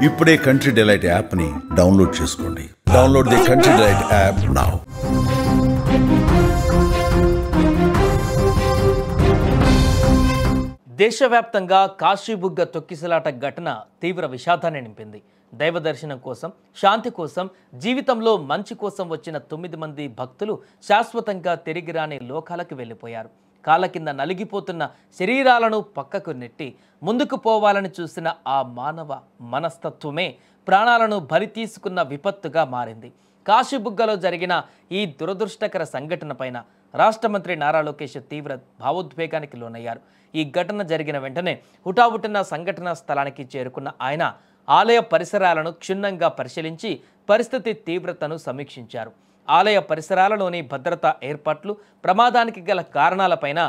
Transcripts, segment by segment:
ఇప్పుడే country delight యాప్ని download చేసుకోండి. Download the country delight app now. దేశవ్యాప్తంగా కాశీబుగ్గ తొక్కిసలాట ఘటన తీవ్ర విషాదాన్ని నింపింది. దైవ దర్శనం కోసం, శాంతి కోసం, జీవితంలో మంచి కోసం వచ్చిన 9 మంది భక్తులు శాశ్వతంగా తిరిగి రాని లోకాలకు వెళ్ళిపోయారు. కాళ్ళ కింద నలిగిపోతున్న శరీరాలను పక్కకు నెట్టి ముందుకు పోవాలని చూసిన ఆ మానవ మనస్తత్వమే ప్రాణాలను బలి తీసుకున్న విపత్తుగా మారింది. కాశీబుగ్గలో జరిగిన ఈ దురదృష్టకర సంఘటన పైన రాష్ట్ర మంత్రి నారా లోకేష్ తీవ్ర భావోద్వేగానికి లోనయ్యారు. ఈ ఘటన జరిగిన వెంటనే హుటాహుటిన సంఘటనా స్థలానికి చేరుకున్న ఆయన ఆలయ పరిసరాలను క్షుణ్ణంగా పరిశీలించి పరిస్థితి తీవ్రతను సమీక్షించారు. ఆలయ పరిసరాలలోని భద్రతా ఏర్పాట్లు, ప్రమాదానికి గల కారణాలపైన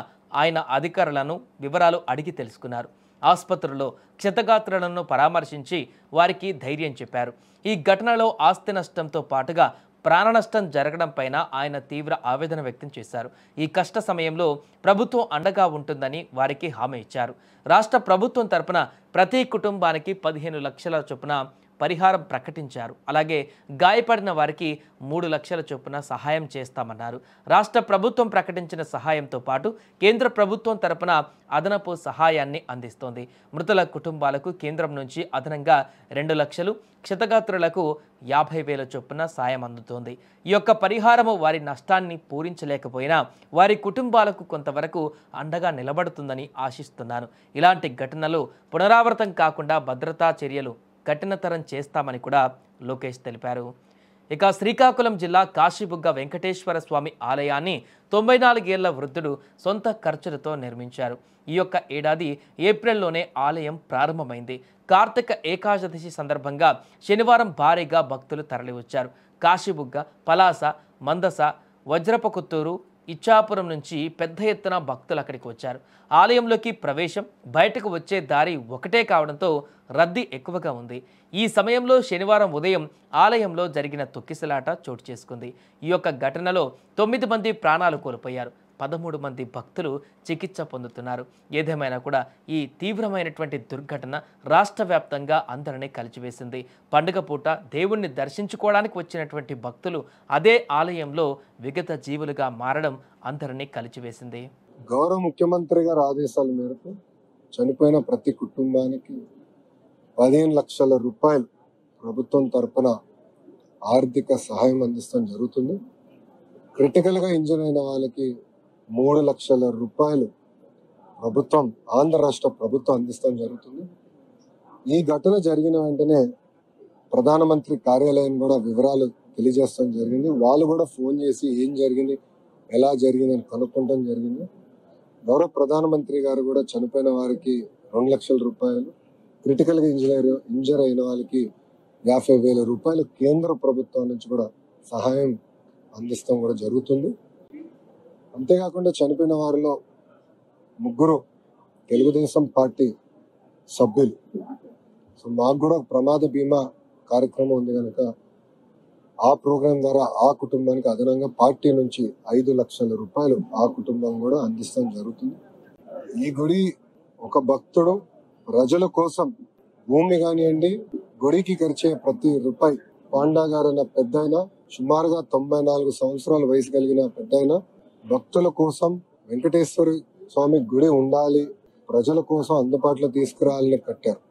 ఆయన అధికారులను వివరాలు అడిగి తెలుసుకున్నారు. ఆసుపత్రుల్లో క్షతగాత్రులను పరామర్శించి వారికి ధైర్యం చెప్పారు. ఈ ఘటనలో ఆస్తి నష్టంతో పాటుగా ప్రాణ నష్టం జరగడం పైన ఆయన తీవ్ర ఆవేదన వ్యక్తం చేశారు. ఈ కష్ట సమయంలో ప్రభుత్వం అండగా ఉంటుందని వారికి హామీ ఇచ్చారు. రాష్ట్ర ప్రభుత్వం తరపున ప్రతి కుటుంబానికి 15 లక్షల చొప్పున పరిహారం ప్రకటించారు. అలాగే గాయపడిన వారికి 3 లక్షల చొప్పున సహాయం చేస్తామన్నారు. రాష్ట్ర ప్రభుత్వం ప్రకటించిన సహాయంతో పాటు కేంద్ర ప్రభుత్వం తరపున అదనపు సహాయాన్ని అందిస్తోంది. మృతుల కుటుంబాలకు కేంద్రం నుంచి అదనంగా 2 లక్షలు, క్షతగాత్రులకు 50,000 చొప్పున సాయం అందుతోంది. ఈ యొక్క పరిహారము వారి నష్టాన్ని పూరించలేకపోయినా వారి కుటుంబాలకు కొంతవరకు అండగా నిలబడుతుందని ఆశిస్తున్నాను. ఇలాంటి ఘటనలు పునరావృతం కాకుండా భద్రతా చర్యలు కఠినతరం చేస్తామని కూడా లోకేష్ తెలిపారు. ఇక శ్రీకాకుళం జిల్లా కాశీబుగ్గ వెంకటేశ్వర స్వామి ఆలయాన్ని 94 ఏళ్ల వృద్ధుడు సొంత ఖర్చులతో నిర్మించారు. ఈ యొక్క ఏడాది ఏప్రిల్లోనే ఆలయం ప్రారంభమైంది. కార్తీక ఏకాదశి సందర్భంగా శనివారం భారీగా భక్తులు తరలివచ్చారు. కాశీబుగ్గ, పలాస, మందస, వజ్రపకుత్తూరు, ఇచ్చాపురం నుంచి పెద్ద ఎత్తున భక్తులు అక్కడికి వచ్చారు. ఆలయంలోకి ప్రవేశం, బయటకు వచ్చే దారి ఒకటే కావడంతో రద్దీ ఎక్కువగా ఉంది. ఈ సమయంలో శనివారం ఉదయం ఆలయంలో జరిగిన తొక్కిసలాట చోటు చేసుకుంది. ఈ యొక్క ఘటనలో 9 మంది ప్రాణాలు కోల్పోయారు. 13 మంది భక్తులు చికిత్స పొందుతున్నారు. ఏదేమైనా కూడా ఈ తీవ్రమైనటువంటి దుర్ఘటన రాష్ట్ర వ్యాప్తంగా అందరినీ కలిచివేసింది. పండుగ పూట దేవుణ్ణి దర్శించుకోవడానికి వచ్చినటువంటి భక్తులు అదే ఆలయంలో విగత జీవులుగా మారడం అందరినీ కలిచివేసింది. గౌరవ ముఖ్యమంత్రి గారి ఆదేశాల మేరకు చనిపోయిన ప్రతి కుటుంబానికి 15 లక్షల రూపాయలు ప్రభుత్వం తరపున ఆర్థిక సహాయం అందిస్తాం జరుగుతుంది. క్రిటికల్గా ఇంజూర్ అయిన వాళ్ళకి 3 లక్షల రూపాయలు ప్రభుత్వం, ఆంధ్ర రాష్ట్ర ప్రభుత్వం అందిస్తాం జరుగుతుంది. ఈ ఘటన జరిగిన వెంటనే ప్రధానమంత్రి కార్యాలయం కూడా వివరాలు తెలియజేస్తాం జరిగింది. వాళ్ళు కూడా ఫోన్ చేసి ఏం జరిగింది, ఎలా జరిగింది అని కనుక్కోవడం జరిగింది. గౌరవ ప్రధానమంత్రి గారు కూడా చనిపోయిన వారికి 2 లక్షల రూపాయలు, క్రిటికల్గా ఇంజర్ అయిన వాళ్ళకి 50,000 రూపాయలు కేంద్ర ప్రభుత్వం నుంచి కూడా సహాయం అందిస్తాం కూడా జరుగుతుంది. అంతేకాకుండా చనిపోయిన వారిలో 3 తెలుగుదేశం పార్టీ సభ్యులు. సో మాకు కూడా ప్రమాద బీమా కార్యక్రమం ఉంది కనుక ఆ ప్రోగ్రాం ద్వారా ఆ కుటుంబానికి అదనంగా పార్టీ నుంచి 5 లక్షల రూపాయలు ఆ కుటుంబం కూడా అందిస్తాం జరుగుతుంది. ఈ గుడి ఒక భక్తుడు ప్రజల కోసం భూమి కానివ్వండి, గుడికి ఖర్చే ప్రతి రూపాయి, పాండా గారు అన్న పెద్ద ఆయన, సుమారుగా 94 సంవత్సరాల వయసు కలిగిన పెద్ద ఆయన, భక్తుల కోసం వెంకటేశ్వర స్వామి గుడి ఉండాలి, ప్రజల కోసం అందుబాటులో తీసుకురావాలని కట్టారు.